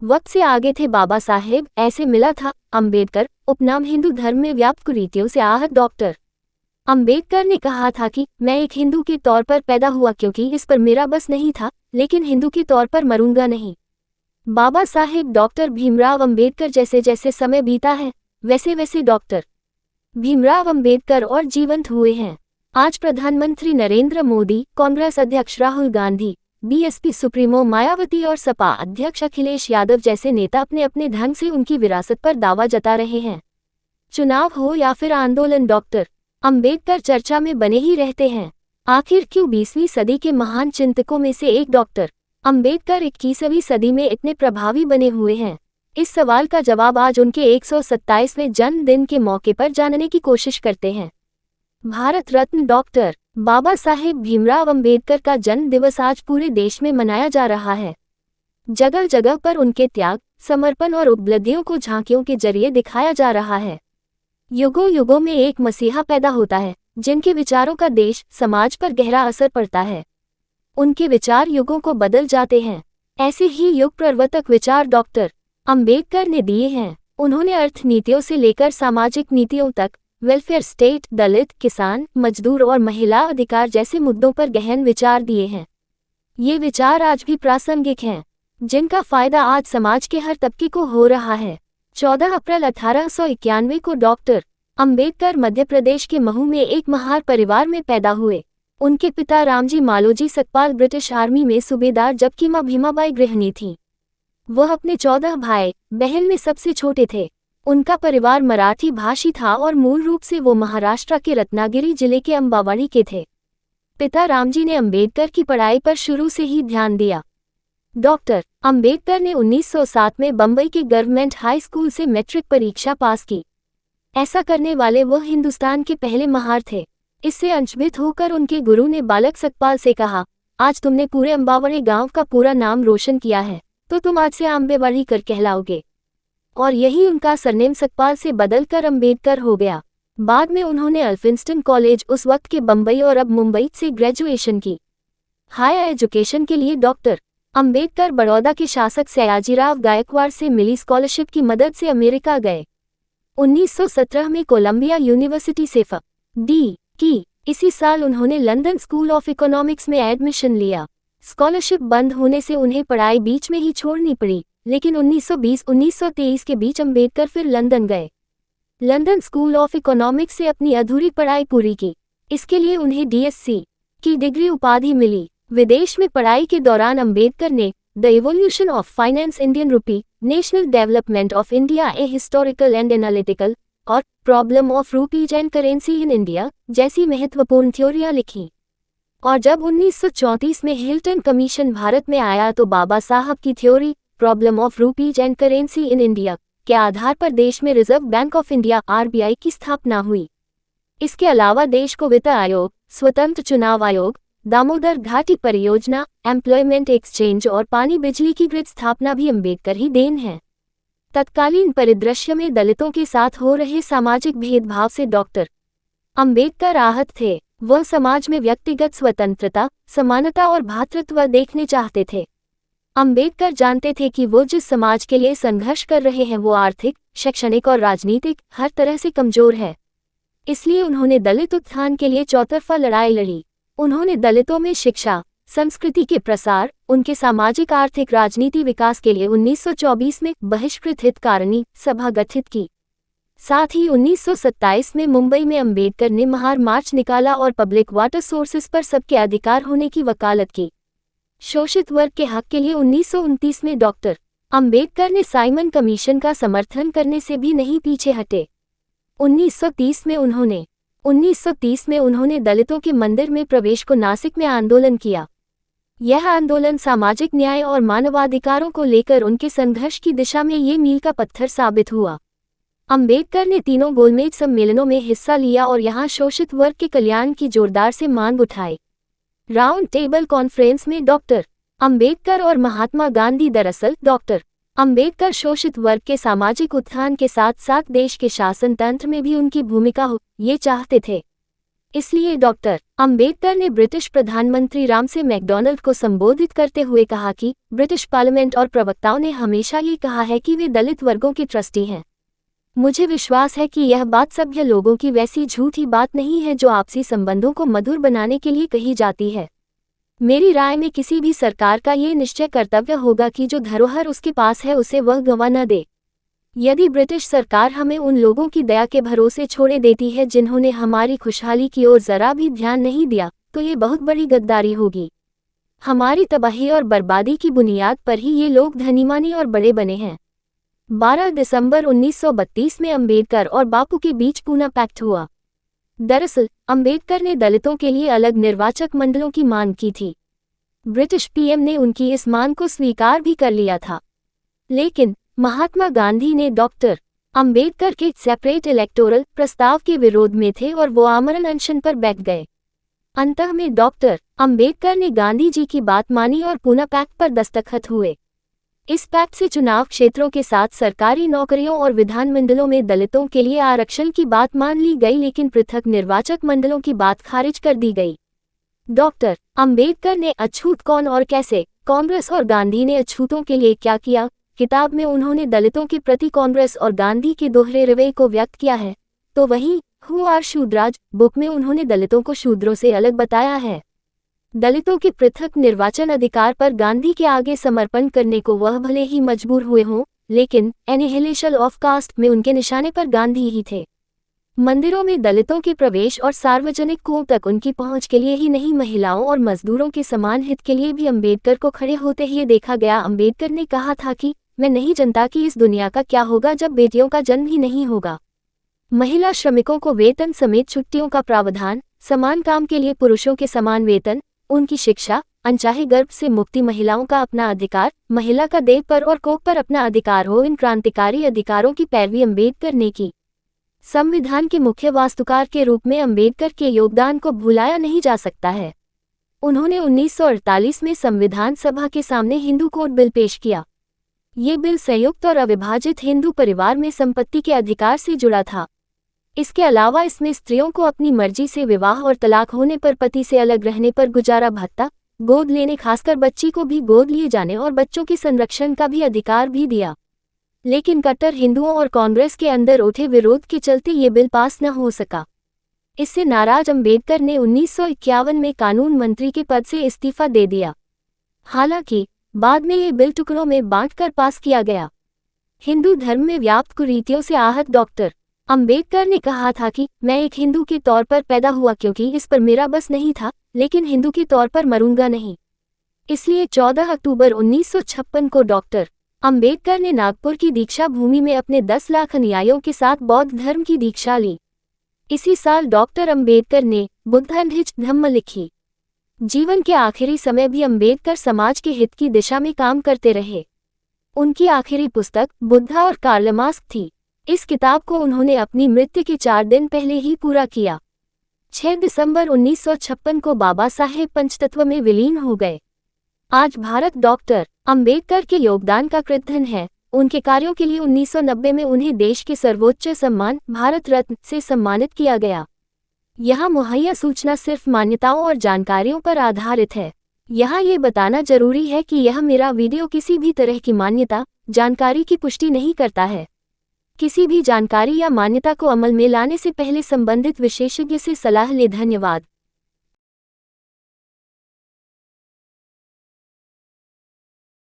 वक्त से आगे थे बाबा साहेब, ऐसे मिला था अंबेडकर। उपनाम हिंदू धर्म में व्याप्त कुरीतियों से आहत डॉक्टर अंबेडकर ने कहा था कि मैं एक हिंदू के तौर पर पैदा हुआ क्योंकि इस पर मेरा बस नहीं था, लेकिन हिंदू के तौर पर मरूंगा नहीं। बाबा साहेब डॉक्टर भीमराव अंबेडकर। जैसे जैसे समय बीता है वैसे वैसे डॉक्टर भीमराव अंबेडकर और जीवंत हुए हैं। आज प्रधानमंत्री नरेंद्र मोदी, कांग्रेस अध्यक्ष राहुल गांधी, बीएसपी सुप्रीमो मायावती और सपा अध्यक्ष अखिलेश यादव जैसे नेता अपने अपने ढंग से उनकी विरासत पर दावा जता रहे हैं। चुनाव हो या फिर आंदोलन, डॉक्टर अंबेडकर चर्चा में बने ही रहते हैं। आखिर क्यों 20वीं सदी के महान चिंतकों में से एक डॉक्टर अंबेडकर 21वीं सदी में इतने प्रभावी बने हुए हैं? इस सवाल का जवाब आज उनके 127वें जन्मदिन के मौके पर जानने की कोशिश करते हैं। भारत रत्न डॉक्टर बाबा साहेब भीमराव अंबेडकर का जन्म दिवस आज पूरे देश में मनाया जा रहा है। जगह जगह पर उनके त्याग, समर्पण और उपलब्धियों को झांकियों के जरिए दिखाया जा रहा है। युगों युगों में एक मसीहा पैदा होता है जिनके विचारों का देश समाज पर गहरा असर पड़ता है। उनके विचार युगों को बदल जाते हैं। ऐसे ही युग प्रवर्तक विचार डॉक्टर अंबेडकर ने दिए हैं। उन्होंने अर्थनीतियों से लेकर सामाजिक नीतियों तक, वेलफेयर स्टेट, दलित, किसान, मजदूर और महिला अधिकार जैसे मुद्दों पर गहन विचार दिए हैं। ये विचार आज भी प्रासंगिक हैं, जिनका फायदा आज समाज के हर तबके को हो रहा है। 14 अप्रैल 1891 को डॉक्टर अंबेडकर मध्य प्रदेश के महू में एक महार परिवार में पैदा हुए। उनके पिता रामजी मालोजी सकपाल ब्रिटिश आर्मी में सूबेदार जबकि मां भीमाबाई गृहिणी थीं। वह अपने 14 भाई बहन में सबसे छोटे थे। उनका परिवार मराठी भाषी था और मूल रूप से वो महाराष्ट्र के रत्नागिरी जिले के अंबावाड़ी के थे। पिता रामजी ने अंबेडकर की पढ़ाई पर शुरू से ही ध्यान दिया। डॉक्टर अंबेडकर ने 1907 में बम्बई के गवर्नमेंट हाई स्कूल से मैट्रिक परीक्षा पास की। ऐसा करने वाले वो हिंदुस्तान के पहले महार थे। इससे अचंभित होकर उनके गुरु ने बालक सकपाल से कहा, आज तुमने पूरे अंबावाड़ी गांव का पूरा नाम रोशन किया है, तो तुम आज से आंबेवाड़ी कर कहलाओगे। और यही उनका सरनेम सकपाल से बदलकर अंबेडकर हो गया। बाद में उन्होंने अल्फिंस्टन कॉलेज, उस वक्त के बम्बई और अब मुंबई, से ग्रेजुएशन की। हायर एजुकेशन के लिए डॉक्टर अंबेडकर बड़ौदा के शासक सयाजीराव गायकवाड़ से मिली स्कॉलरशिप की मदद से अमेरिका गए। 1917 में कोलंबिया यूनिवर्सिटी से डी की। इसी साल उन्होंने लंदन स्कूल ऑफ इकोनॉमिक्स में एडमिशन लिया। स्कॉलरशिप बंद होने से उन्हें पढ़ाई बीच में ही छोड़नी पड़ी, लेकिन 1920-1923 के बीच अंबेडकर फिर लंदन गए। लंदन स्कूल ऑफ इकोनॉमिक्स से अपनी अधूरी पढ़ाई पूरी की। इसके लिए उन्हें डीएससी की डिग्री उपाधि मिली। विदेश में पढ़ाई के दौरान अंबेडकर ने the evolution of finance, Indian rupee, national development of India, a historical and analytical और problem of rupees and currency in India जैसी महत्वपूर्ण थ्योरियां लिखी। और जब 1934 में हिल्टन कमीशन भारत में आया तो बाबा साहब की theory problem of rupees and currency in India के आधार पर देश में reserve bank of India RBI की स्थापना हुई। इसके अलावा देश को वित्त आयोग, स्वतंत्र चुनाव आयोग, दामोदर घाटी परियोजना, एम्प्लॉयमेंट एक्सचेंज और पानी बिजली की ग्रिड स्थापना भी अंबेडकर ही देन है। तत्कालीन परिदृश्य में दलितों के साथ हो रहे सामाजिक भेदभाव से डॉक्टर अंबेडकर आहत थे। वह समाज में व्यक्तिगत स्वतंत्रता, समानता और भ्रातृत्व देखने चाहते थे। अंबेडकर जानते थे कि वो जिस समाज के लिए संघर्ष कर रहे हैं वो आर्थिक, शैक्षणिक और राजनीतिक हर तरह से कमजोर है। इसलिए उन्होंने दलित उत्थान के लिए चौतरफा लड़ाई लड़ी। उन्होंने दलितों में शिक्षा, संस्कृति के प्रसार, उनके सामाजिक आर्थिक राजनीति विकास के लिए 1924 में बहिष्कृत हितकारिणी सभा गठित की। साथ ही 1927 में मुंबई में अंबेडकर ने महार मार्च निकाला और पब्लिक वाटर सोर्सेस पर सबके अधिकार होने की वकालत की। शोषित वर्ग के हक के लिए 1929 में डॉक्टर अंबेडकर ने साइमन कमीशन का समर्थन करने से भी नहीं पीछे हटे। 1930 में उन्होंने दलितों के मंदिर में प्रवेश को नासिक में आंदोलन किया। यह आंदोलन सामाजिक न्याय और मानवाधिकारों को लेकर उनके संघर्ष की दिशा में ये मील का पत्थर साबित हुआ। अंबेडकर ने तीनों गोलमेज सम्मेलनों में हिस्सा लिया और यहाँ शोषित वर्ग के कल्याण की जोरदार से मांग उठाई। राउंड टेबल कॉन्फ्रेंस में डॉक्टर अंबेडकर और महात्मा गांधी दरअसल डॉक्टर अंबेडकर शोषित वर्ग के सामाजिक उत्थान के साथ साथ देश के शासन तंत्र में भी उनकी भूमिका हो ये चाहते थे। इसलिए डॉक्टर अंबेडकर ने ब्रिटिश प्रधानमंत्री रामसे मैकडॉनल्ड को संबोधित करते हुए कहा कि ब्रिटिश पार्लियामेंट और प्रवक्ताओं ने हमेशा ये कहा है कि वे दलित वर्गों के ट्रस्टी हैं। मुझे विश्वास है कि यह बात सभ्य लोगों की वैसी झूठी बात नहीं है जो आपसी संबंधों को मधुर बनाने के लिए कही जाती है। मेरी राय में किसी भी सरकार का ये निश्चय कर्तव्य होगा कि जो धरोहर उसके पास है उसे वह गंवा न दे। यदि ब्रिटिश सरकार हमें उन लोगों की दया के भरोसे छोड़े देती है जिन्होंने हमारी खुशहाली की ओर जरा भी ध्यान नहीं दिया, तो ये बहुत बड़ी गद्दारी होगी। हमारी तबाही और बर्बादी की बुनियाद पर ही ये लोग धनीमानी और बड़े बने हैं। 12 दिसंबर 1932 में अंबेडकर और बापू के बीच पूना पैक्ट हुआ। दरअसल अंबेडकर ने दलितों के लिए अलग निर्वाचक मंडलों की मांग की थी। ब्रिटिश पीएम ने उनकी इस मांग को स्वीकार भी कर लिया था, लेकिन महात्मा गांधी ने डॉक्टर अंबेडकर के सेपरेट इलेक्टोरल प्रस्ताव के विरोध में थे और वो आमरण अनशन पर बैठ गए। अंततः में डॉक्टर अंबेडकर ने गांधी जी की बात मानी और पूना पैक्ट पर दस्तखत हुए। इस पैक्ट से चुनाव क्षेत्रों के साथ सरकारी नौकरियों और विधानमंडलों में दलितों के लिए आरक्षण की बात मान ली गई, लेकिन पृथक निर्वाचक मंडलों की बात खारिज कर दी गई। डॉक्टर अंबेडकर ने अछूत कौन और कैसे, कांग्रेस और गांधी ने अछूतों के लिए क्या किया, किताब में उन्होंने दलितों के प्रति कांग्रेस और गांधी के दोहरे रवैये को व्यक्त किया है। तो वहीं हु आर शूद्राज बुक में उन्होंने दलितों को शूद्रों से अलग बताया है। दलितों के पृथक निर्वाचन अधिकार पर गांधी के आगे समर्पण करने को वह भले ही मजबूर हुए हों, लेकिन एनिहिलेशन ऑफ कास्ट में उनके निशाने पर गांधी ही थे। मंदिरों में दलितों के प्रवेश और सार्वजनिक कुओं तक उनकी पहुंच के लिए ही नहीं, महिलाओं और मजदूरों के समान हित के लिए भी अंबेडकर को खड़े होते ही देखा गया। अंबेडकर ने कहा था कि मैं नहीं जानता कि इस दुनिया का क्या होगा जब बेटियों का जन्म ही नहीं होगा। महिला श्रमिकों को वेतन समेत छुट्टियों का प्रावधान, समान काम के लिए पुरुषों के समान वेतन, उनकी शिक्षा, अनचाहे गर्भ से मुक्ति, महिलाओं का अपना अधिकार, महिला का देह पर और कोख पर अपना अधिकार हो, इन क्रांतिकारी अधिकारों की पैरवी अंबेडकर ने की। संविधान के मुख्य वास्तुकार के रूप में अंबेडकर के योगदान को भुलाया नहीं जा सकता है। उन्होंने 1948 में संविधान सभा के सामने हिंदू कोड बिल पेश किया। ये बिल संयुक्त और अविभाजित हिंदू परिवार में संपत्ति के अधिकार से जुड़ा था। इसके अलावा इसमें स्त्रियों को अपनी मर्जी से विवाह और तलाक होने पर पति से अलग रहने पर गुजारा भत्ता, गोद लेने, खासकर बच्ची को भी गोद लिए जाने और बच्चों के संरक्षण का भी अधिकार भी दिया। लेकिन कट्टर हिंदुओं और कांग्रेस के अंदर उठे विरोध के चलते ये बिल पास न हो सका। इससे नाराज अंबेडकर ने 1951 में कानून मंत्री के पद से इस्तीफा दे दिया। हालांकि बाद में ये बिल टुकड़ों में बांटकर पास किया गया। हिंदू धर्म में व्याप्त कुरीतियों से आहत डॉक्टर अंबेडकर ने कहा था कि मैं एक हिंदू के तौर पर पैदा हुआ क्योंकि इस पर मेरा बस नहीं था, लेकिन हिंदू के तौर पर मरूंगा नहीं। इसलिए 14 अक्टूबर 1956 को डॉक्टर अंबेडकर ने नागपुर की दीक्षा भूमि में अपने 10 लाख अनुयायियों के साथ बौद्ध धर्म की दीक्षा ली। इसी साल डॉक्टर अंबेडकर ने बुद्धांधिज धम्म लिखी। जीवन के आखिरी समय भी अंबेडकर समाज के हित की दिशा में काम करते रहे। उनकी आखिरी पुस्तक बुद्धा और कार्ल मार्क्स थी। इस किताब को उन्होंने अपनी मृत्यु के 4 दिन पहले ही पूरा किया। 6 दिसंबर 1956 को बाबा साहेब पंचतत्व में विलीन हो गए। आज भारत डॉक्टर अंबेडकर के योगदान का कृतधन है। उनके कार्यों के लिए 1990 में उन्हें देश के सर्वोच्च सम्मान भारत रत्न से सम्मानित किया गया। यहाँ मुहैया सूचना सिर्फ मान्यताओं और जानकारियों पर आधारित है। यहाँ ये बताना जरूरी है कि यह मेरा वीडियो किसी भी तरह की मान्यता, जानकारी की पुष्टि नहीं करता है। किसी भी जानकारी या मान्यता को अमल में लाने से पहले संबंधित विशेषज्ञ से सलाह लें। धन्यवाद।